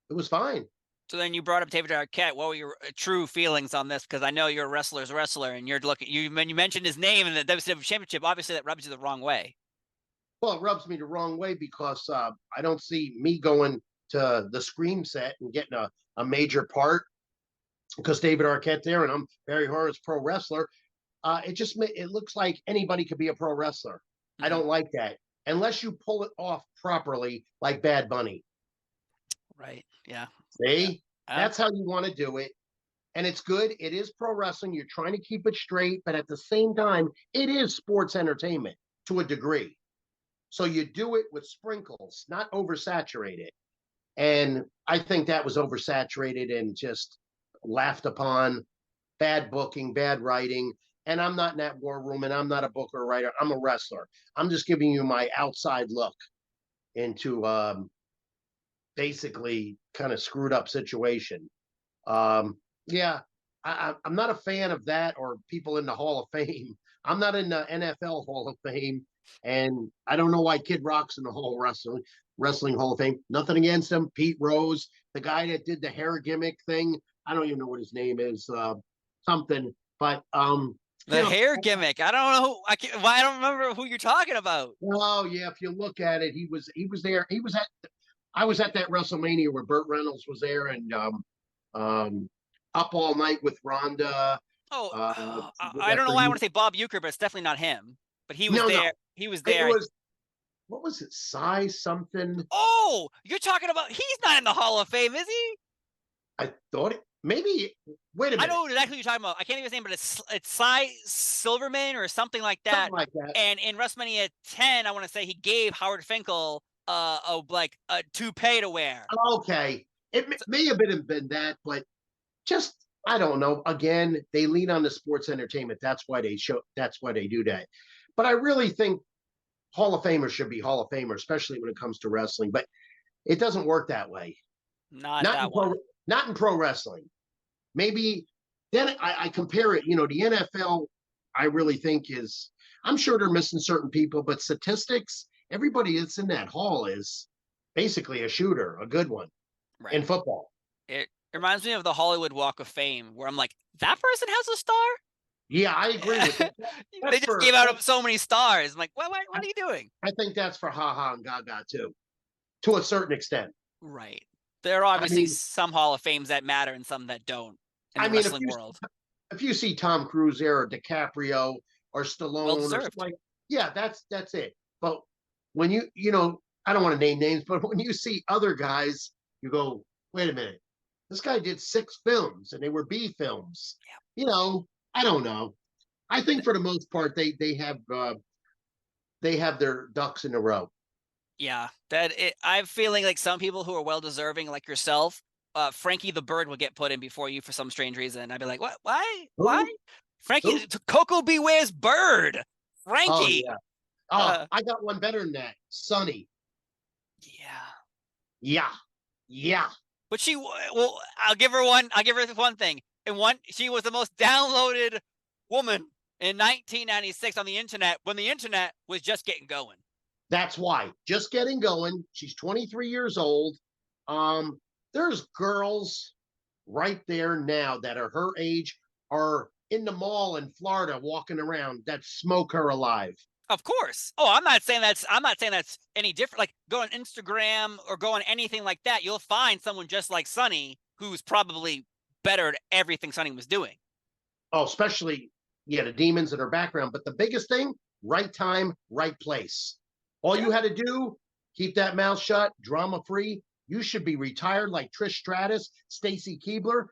It was fine. So then you brought up David Arquette. What were your true feelings on this? Because I know you're a wrestler's wrestler, and when you mentioned his name in the WCW Championship, obviously that rubs you the wrong way. Well, it rubs me the wrong way because I don't see me going to the Scream set and getting a major part because David Arquette there and I'm Barry Horowitz pro wrestler. It looks like anybody could be a pro wrestler. I Hmm. don't like that unless you pull it off properly, like Bad Bunny. Right. Yeah. Yeah. See, that's how you want to do it, and it's good. It is pro wrestling. You're trying to keep it straight, but at the same time, it is sports entertainment to a degree. So you do it with sprinkles, not oversaturated. And I think that was oversaturated and just laughed upon. Bad booking, bad writing. And I'm not in that war room and I'm not a booker or writer. I'm a wrestler. I'm just giving you my outside look into basically kind of screwed up situation. Yeah, I'm not a fan of that or people in the Hall of Fame. I'm not in the NFL Hall of Fame, and I don't know why Kid Rock's in the Wrestling Hall of Fame. Nothing against him. Pete Rose, the guy that did the hair gimmick thing. I don't even know what his name is. Something, but The hair gimmick. I don't know. I don't remember who you're talking about. oh yeah, if you look at it, he was there. I was at that WrestleMania where Burt Reynolds was there, and Up All Night with Rhonda. Oh, Uh, I don't after know why I he, want to say Bob Euchre, but it's definitely not him. But he was no, there. no, He was it there. was what was it? Size something. Oh, you're talking about. He's not in the Hall of Fame, is he? I thought it maybe. Wait a I minute, know exactly what you're talking about. I can't even his name, but it's Cy Silverman or something like that. something like that. And in WrestleMania 10, I want to say he gave Howard Finkel like a toupee to wear. Okay, may have been that, but just I don't know. Again, they lean on the sports entertainment. That's why they show. That's why they do that. But I really think Hall of Famers should be Hall of Famers, especially when it comes to wrestling. But it doesn't work that way. Not Not in that one. pro wrestling. Maybe then I compare it. The NFL. I really think is. I'm sure they're missing certain people, but statistics. Everybody that's in that hall is basically a shooter, a good one in Right. football. It reminds me of the Hollywood Walk of Fame, where I'm like, that person has a star. Yeah, I agree with that. They That's just for. gave out so many stars. I'm like, what are you doing? I think that's for Ha Ha and Gaga too, to a certain extent. Right. There are I obviously mean, some Hall of Fames that matter and some that don't in I the mean, wrestling world. if you see Tom Cruise there or DiCaprio or Well Stallone or something deserved. like, yeah, that's it. But when you know, I don't want to name names, but when you see other guys, you go, wait a minute, this guy did 6 films and they were B films. You know, I don't know. I think for the most part they have their ducks in a row. Yeah, I'm feeling like some people who are well deserving, like yourself, Frankie the Bird will get put in before you for some strange reason. I'd be like, what? Why? Why? Who? Frankie, Who? Coco Beware's Bird. Oh Frankie. yeah. Oh, Uh, I got one better than that. Sonny. yeah. Yeah. Yeah. But well, I'll give her one. I'll give her one thing. She was the most downloaded woman in 1996 on the internet when the internet was just getting going. That's why. Just getting going. She's 23 years old. There's girls right there now that are her age are in the mall in Florida walking around that smoke her alive. Of course. Oh, I'm not saying that's any different. Like go on Instagram or go on anything like that, you'll find someone just like Sonny who's probably better at everything Sonny was doing. Oh, especially yeah, the demons in her background. But the biggest thing, right time, right place. All Yeah. you had to do, keep that mouth shut, drama free. You should be retired like Trish Stratus, Stacy Keebler,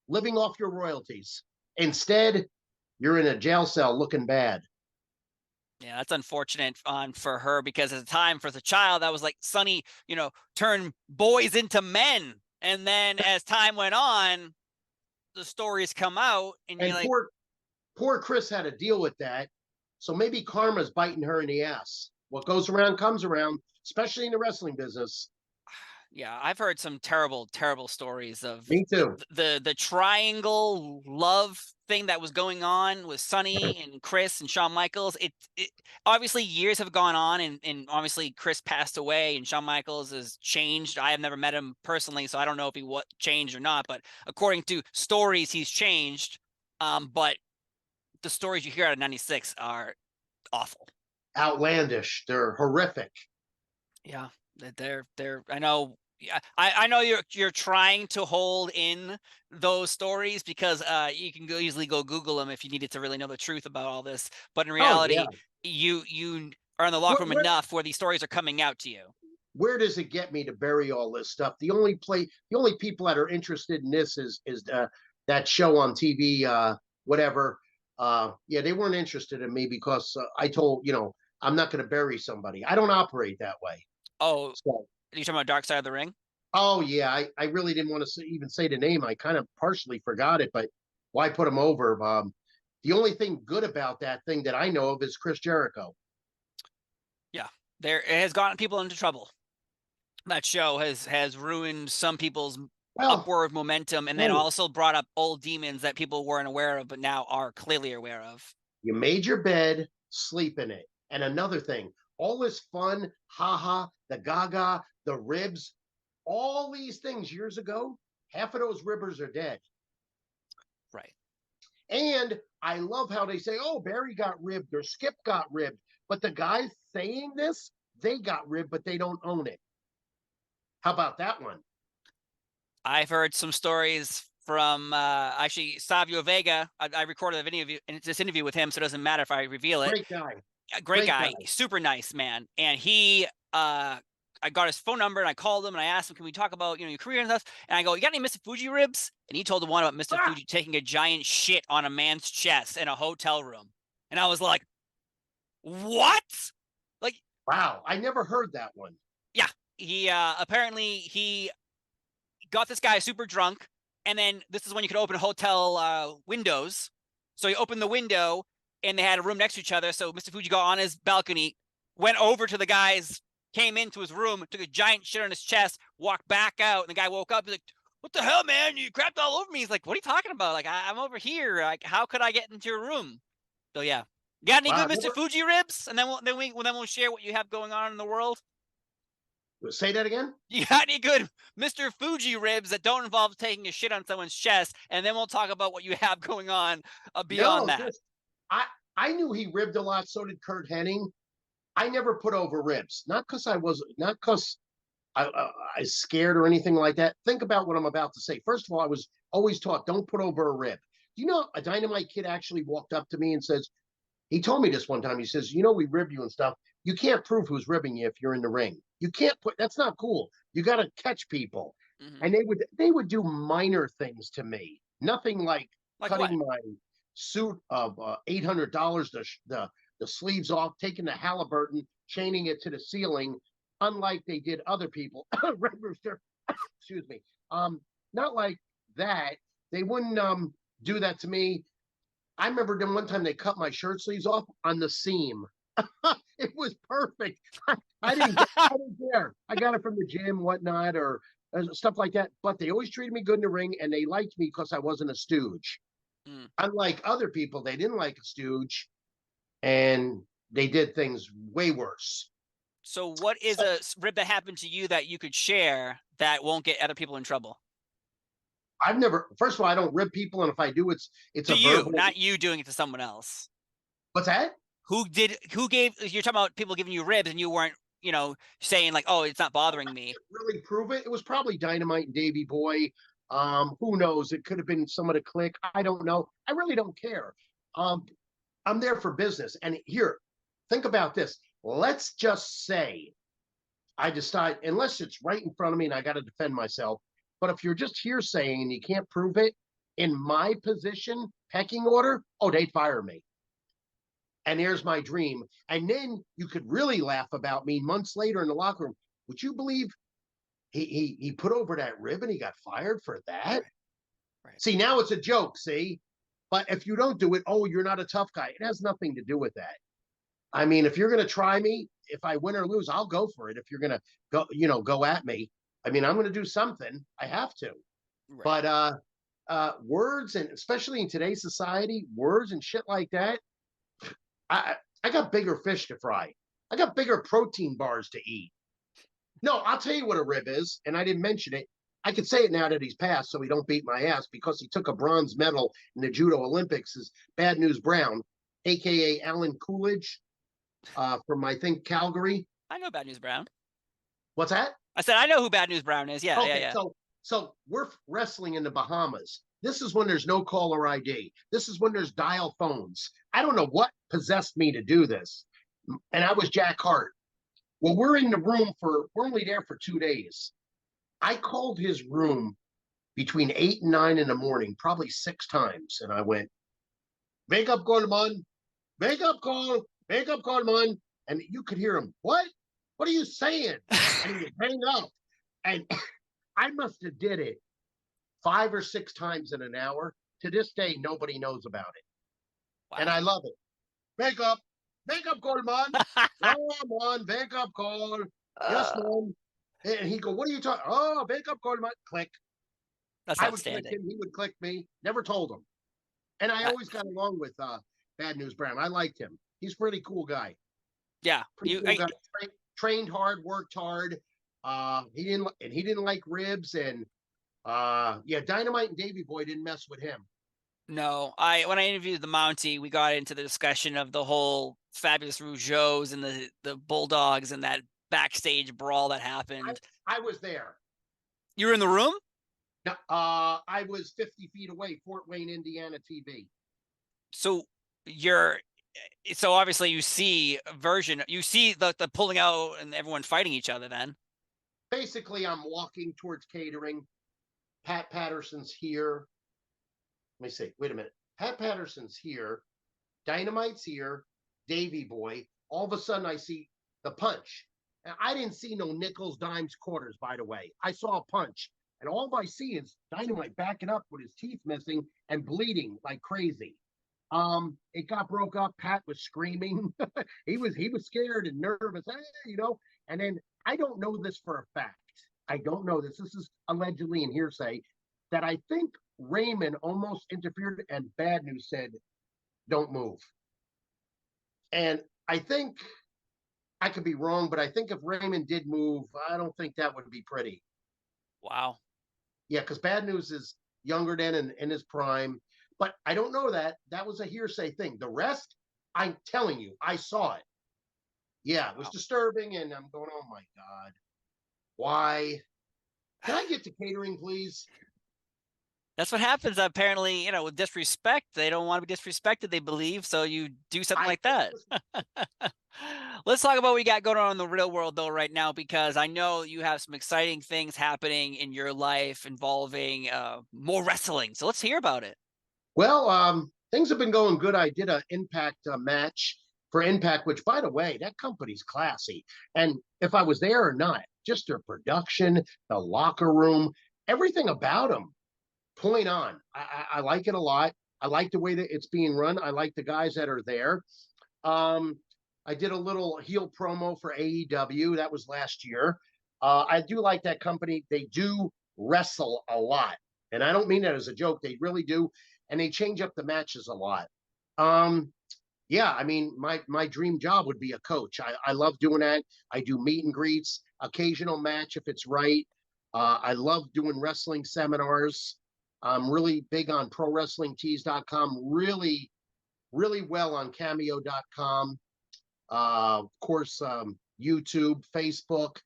living off your royalties. Instead, you're in a jail cell looking bad. Yeah, that's unfortunate for her because at the time for the child that was like Sonny, turn boys into men. And then as time went on, the stories come out and you're And like, poor Chris had to deal with that. So maybe karma's biting her in the ass. What goes around comes around, especially in the wrestling business. yeah, I've heard some terrible, terrible stories of Me too. the triangle love thing that was going on with Sonny and Chris and Shawn Michaels. It obviously years have gone on and obviously Chris passed away and Shawn Michaels has changed. I have never met him personally, so I don't know if he what changed or not. But according to stories, he's changed. But the stories you hear out of '96 are awful. Outlandish. They're horrific. Yeah, they're. I know. Yeah, I know you're trying to hold in those stories because you can easily go Google them if you needed to really know the truth about all this. But in Oh yeah. reality, you are in the locker Where, room where, enough where these stories are coming out to you. where does it get me to bury all this stuff? The only people that are interested in this is that show on TV, whatever. Yeah, they weren't interested in me because I told I'm not going to bury somebody. I don't operate that way. Oh, are So, you talking about Dark Side of the Ring? oh yeah, I really didn't want to even say the name. I kind of partially forgot it, but why put him over? The only thing good about that thing that I know of is Chris Jericho. Yeah, it has gotten people into trouble. That show has ruined some people's Well, upward momentum and then hey, also brought up old demons that people weren't aware of but now are clearly aware of. you made your bed, sleep in it. And another thing, all this fun, haha, the gaga, the ribs, all these things years ago, half of those ribbers are dead. Right. And I love how they say, oh, Barry got ribbed or Skip got ribbed. But the guys saying this, they got ribbed, but they don't own it. How about that one? I've heard some stories from actually Savio Vega. I recorded a video in this interview with him, so it doesn't matter if I reveal it. Great guy. A great Great guy, guy. super nice man. And he I got his phone number and I called him and I asked him, can we talk about your career and stuff? And I go, you got any Mr. Fuji ribs? And he told the one about Mr. Fuji taking a giant shit on a man's chest in a hotel room. And I was like, what? Like, wow, I never heard that one. Yeah, he apparently he got this guy super drunk, and then this is when you could open hotel windows. So he opened the window, and they had a room next to each other. So Mr. Fuji got on his balcony, went over to the guy's, came into his room, took a giant shit on his chest, walked back out, and the guy woke up. He's like, "What the hell, man? You crapped all over me." He's like, "What are you talking about? Like, I'm over here. Like, how could I get into your room?" So yeah, got any Wow, good Mr. Fuji ribs? And then we'll share what you have going on in the world. say that again. You got any good Mr. Fuji ribs that don't involve taking a shit on someone's chest? And then we'll talk about what you have going on beyond that. I knew he ribbed a lot. So did Kurt Hennig. I never put over ribs, not because I scared or anything like that. Think about what I'm about to say. First of all, I was always taught don't put over a rib. Do you know a Dynamite Kid actually walked up to me and says, he told me this one time. He says, we rib you and stuff. You can't prove who's ribbing you if you're in the ring. You can't that's not cool. You got to catch people. Mm-hmm. And they would do minor things to me. Nothing like cutting my suit of $800, the sleeves off, taking the Halliburton, chaining it to the ceiling, unlike they did other people. Red Rooster, excuse me. Not like that. They wouldn't do that to me. I remember them one time they cut my shirt sleeves off on the seam. It was perfect. I didn't care. I got it from the gym, whatnot, or stuff like that. But they always treated me good in the ring, and they liked me because I wasn't a stooge. Mm. Unlike other people, they didn't like a stooge, and they did things way worse. So what is a rib that happened to you that you could share that won't get other people in trouble? I've never, first of all, I don't rib people, and if I do, it's to you, verbal... not you doing it to someone else. What's that? Who gave, you're talking about people giving you ribs and you weren't, saying like, oh, it's not bothering me. Really prove it. It was probably Dynamite and Davey Boy. Who knows? It could have been some of the clique. I don't know. I really don't care. I'm there for business. And here, think about this. Let's just say I decide, unless it's right in front of me and I got to defend myself, but if you're just hearsaying and you can't prove it, in my position, pecking order, oh, they'd fire me. And here's my dream. And then you could really laugh about me months later in the locker room. Would you believe he put over that rib and he got fired for that? Right. See, now it's a joke, see? But if you don't do it, oh, you're not a tough guy. It has nothing to do with that. I mean, if you're going to try me, if I win or lose, I'll go for it. If you're going to go at me, I mean, I'm going to do something. I have to. Right. But words, and especially in today's society, words and shit like that, I got bigger fish to fry. I got bigger protein bars to eat. No, I'll tell you what a rib is, and I didn't mention it. I could say it now that he's passed so he don't beat my ass, because he took a bronze medal in the Judo Olympics, is Bad News Brown, a.k.a. Alan Coolidge, from, I think, Calgary. I know Bad News Brown. What's that? I said, I know who Bad News Brown is. Yeah, okay, yeah. So we're wrestling in the Bahamas. This is when there's no caller ID. This is when there's dial phones. I don't know what possessed me to do this. And I was Jack Hart. Well, we're in the room we're only there for 2 days. I called his room between 8 and 9 in the morning, probably 6 times. And I went, wake up, Coleman. Wake up, Coleman. And you could hear him, what? What are you saying? And he would hang up. And I must have did it 5 or 6 times in an hour. To this day, nobody knows about it. Wow. And I love it. Wake up, Coleman. Come on, wake up, Cole. Yes, man. And he go, what are you talking? Oh, wake up, Coleman. Click. That's I outstanding. would click him, he would click me. Never told him. And I always got along with Bad News Brown. I liked him. He's a pretty cool guy. Yeah. Cool guy. Trained hard, worked hard. He didn't like ribs, and Dynamite and Davey Boy didn't mess with him. No, when I interviewed the Mountie, we got into the discussion of the whole Fabulous Rougeaus and the Bulldogs and that backstage brawl that happened. I was there. You were in the room? No, I was 50 feet away, Fort Wayne, Indiana TV. So obviously you see the pulling out and everyone fighting each other then. Basically, I'm walking towards catering. Pat Patterson's here. Let me see. Wait a minute. Pat Patterson's here. Dynamite's here. Davey Boy. All of a sudden, I see the punch. And I didn't see no nickels, dimes, quarters, by the way. I saw a punch. And all I see is Dynamite backing up with his teeth missing and bleeding like crazy. It got broke up. Pat was screaming. he was scared and nervous, and then I don't know this for a fact. I don't know this. This is allegedly in hearsay that I think Raymond almost interfered and Bad News said, don't move. And I think, I could be wrong, but I think if Raymond did move, I don't think that would be pretty. Wow. Yeah, because Bad News is younger than in his prime. But I don't know that. That was a hearsay thing. The rest, I'm telling you, I saw it. Yeah, it was disturbing, and I'm going, oh, my God. Why? Can I get to catering, please? That's what happens apparently, with disrespect. They don't want to be disrespected, they believe, so you do something like that. Let's talk about what we got going on in the real world, though, right now, because I know you have some exciting things happening in your life involving more wrestling. So let's hear about it. Well, things have been going good. I did an Impact match for Impact, which, by the way, that company's classy. And if I was there or not, just their production, the locker room, everything about them, point on. I like it a lot. I like the way that it's being run. I like the guys that are there. I did a little heel promo for AEW. That was last year. I do like that company. They do wrestle a lot. And I don't mean that as a joke. They really do. And they change up the matches a lot. Yeah, I mean, my dream job would be a coach. I love doing that. I do meet and greets, occasional match if it's right. I love doing wrestling seminars. I'm really big on prowrestlingtees.com, really, really well on cameo.com. Of course, YouTube, Facebook.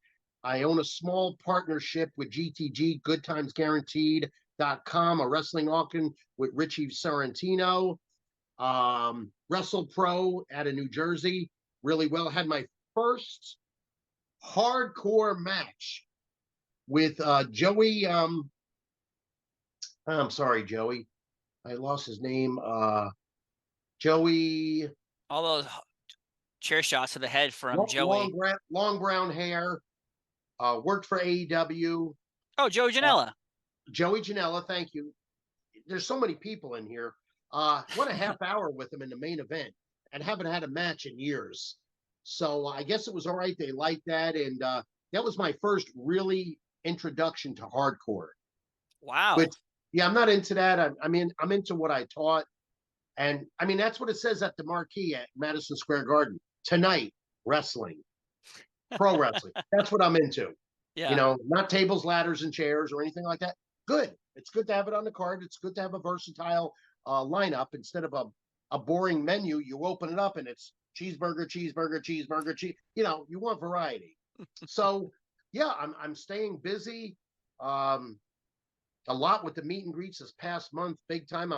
I own a small partnership with GTG, GoodTimesGuaranteed.com, a wrestling auction with Richie Sorrentino. Wrestle Pro out of New Jersey, really well. Had my first hardcore match with Joey. I'm sorry, Joey. I lost his name. Joey. All those chair shots to the head from Joey. Long brown hair. Worked for AEW. Oh, Joey Janela. Joey Janela, thank you. There's so many people in here. Went a half hour with him in the main event and haven't had a match in years. So I guess it was all right. They liked that. And that was my first really introduction to hardcore. Wow. Which, yeah, I'm not into that. I mean, I'm into what I taught. And I mean, that's what it says at the marquee at Madison Square Garden. Tonight, wrestling, pro wrestling. That's what I'm into. Yeah. You know, not tables, ladders, and chairs or anything like that. Good. It's good to have it on the card. It's good to have a versatile lineup instead of a boring menu. You open it up and it's cheeseburger, cheeseburger, cheeseburger, cheese. You know, you want variety. So yeah, I'm staying busy. A lot with the meet and greets this past month, big time.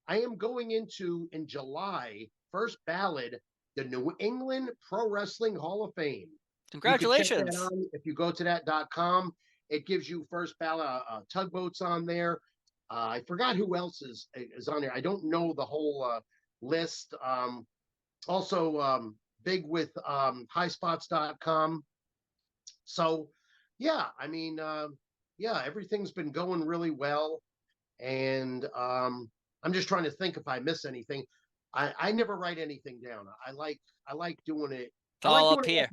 I am going into in July, first ballot, the New England Pro Wrestling Hall of Fame. Congratulations. You if you go to that.com, it gives you first ballot tugboats on there. I forgot who else is on there. I don't know the whole list. Also big with highspots.com. So yeah, I mean, yeah, everything's been going really well. And I'm just trying to think if I miss anything. I never write anything down. I like doing it. It's all up here.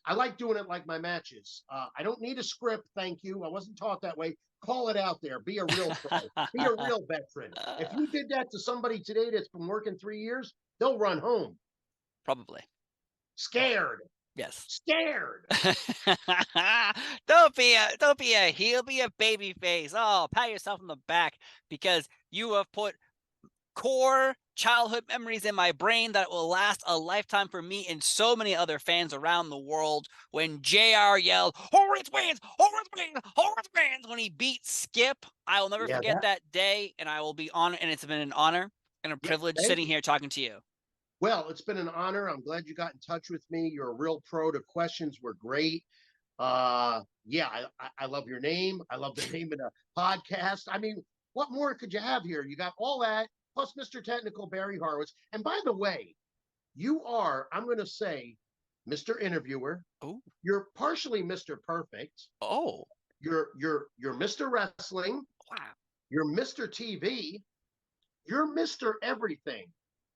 I like doing it like my matches. I don't need a script, thank you. I wasn't taught that way. Call it out there. Be a real pro. Be a real veteran. If you did that to somebody today that's been working 3 years, they'll run home. Probably. Scared. Yes. Scared. Don't be a heel, be a baby face. Oh, pat yourself on the back because you have put core childhood memories in my brain that will last a lifetime for me and so many other fans around the world. When JR yelled, Horowitz wins, Horowitz wins, Horowitz wins, when he beat Skip, I will never forget that day, and I will be honored, and it's been an honor and a privilege sitting here talking to you. Well, it's been an honor. I'm glad you got in touch with me. You're a real pro. The questions were great. Yeah, I love your name. I love the name of the podcast. I mean, what more could you have here? You got all that, plus Mr. Technical Barry Horowitz. And by the way, you are, I'm going to say, Mr. Interviewer. Ooh. You're partially Mr. Perfect. Oh. You're Mr. Wrestling. Wow. You're Mr. TV. You're Mr. Everything.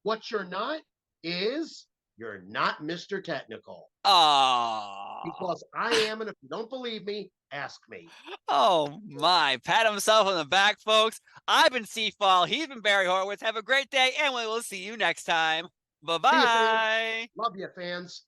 What you're not is you're not Mr. Technical. Oh. Because I am, and if you don't believe me, ask me. Oh my, pat himself on the back, folks. I've been Seafall. He's been Barry Horowitz. Have a great day, and we will see you next time. Bye-bye. Love you, fans.